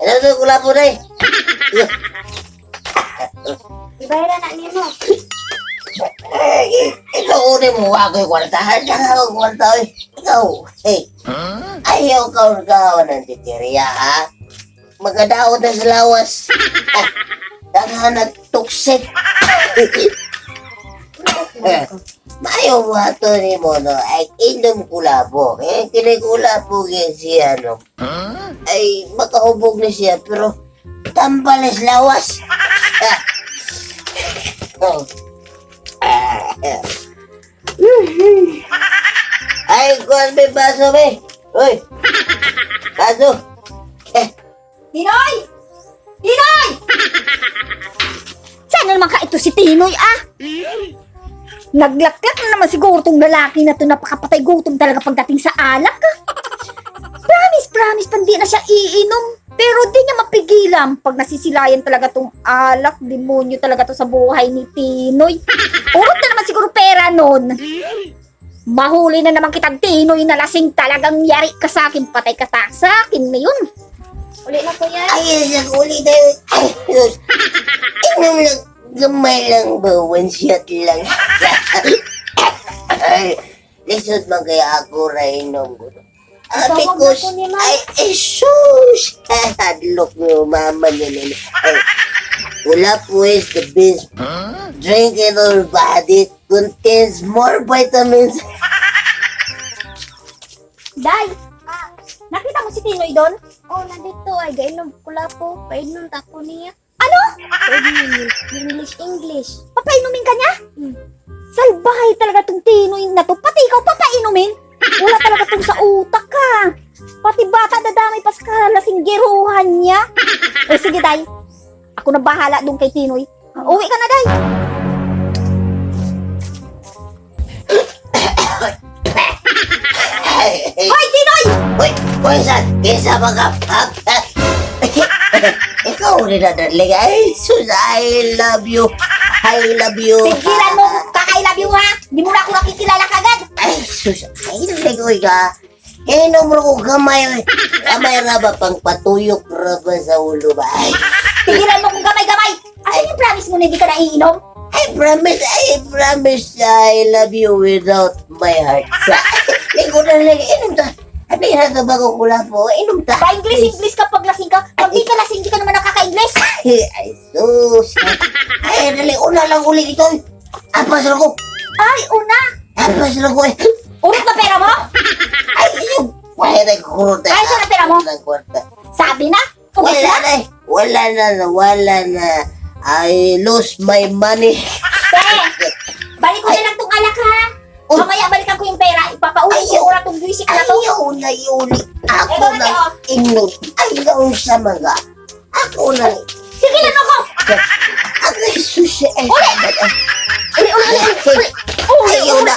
Ano to kula po day? Ibayra na niyo mo. Ikaw unin mo ako yung kwartahan. Ikaw kwarta eh. Ikaw. Hey. Ayaw ka ng titiriya ha. Magadaot na sa lawas. Daghan nagtuksik. Mayo mo ato ni mo no. Ay inom kulabo. Eh kinikulabo yan siya no. Ay makahubog na siya pero tambales lawas. Oh. Ay, kuwan may baso be. Uy, baso. Tinoy! Tinoy! Sana naman ka ito si Tinoy Naglaklat na naman siguro tong lalaki na to. Napakapatay gutom talaga pagdating sa alak. Promise, pandi na siya iinom. Pero di niya mapigilan pag nasisilayan talaga tong alak. Demonyo talaga to sa buhay ni Tinoy. Urot na naman siguro pera nun. Mahuli na naman kitang Tinoy na lasing talagang yari ka sa akin. Patay ka sa akin na yun. Uli na po yan. Ay, uli tayo. Inom lang. Gamay lang ba? One shot lang. Ay, lisod man kaya ako rainom ko. Because, ay, sus! Hadlok mo, mama nila. Wala po is the best. Drink in our body contains more vitamins. Day! Nakita mo si Tinoy doon? Oh, nandito ay gainom pula po. Painom tako niya. Ano? English. Papainumin ka niya? Salbahay talaga tong Tinoy na to. Pati ikaw papainumin? Wala talaga tong sa utak ka. Pati bata dadamay pa sa kalasinggiruhan niya. O sige, Day. Ako na bahala doon kay Tinoy. Uwi ka na, Day. Hoy, Tinoy! Hoy, isa mga ikaw rin na darling. Ay, sus, I love you. Tigilan mo, kaka-I love you ha. Di mo na ako nakikilala kagad. Ay, sus, ay, naligoy ka. Inom mo ko gamay. Gamay nga ba pang patuyok ra ba sa ulo ba? Ay, Tigilan mo kung gamay-gamay. Asan yung promise mo na hindi ka na iinom? I promise I love you without my heart. Ligo na lang, inom ta. Abi na ito bago kula po, inom ta. Pa-English ka pag lasing ka. Pag di ka lasing, di ka naman nakaka-English. Ay, sus. Ay, dali, una lang ulit ito. Apas na ko. Ay, una. Apas na ko eh. Urot na pera mo? Ay, yung wala na kurot. Ay, saan na pera mo? Sabi na. Ubus na. Wala na. I lost my money. Balik ko na lang tong alak ha. Mamaya balikan ko yung pera. Ipapauwi ko ura tong buwisik na to. Ayaw na yuli. Ako na inom. Ayaw sa mga. Ako na. Tigilan mo ko. Ako na susi. Uli. Ayaw na.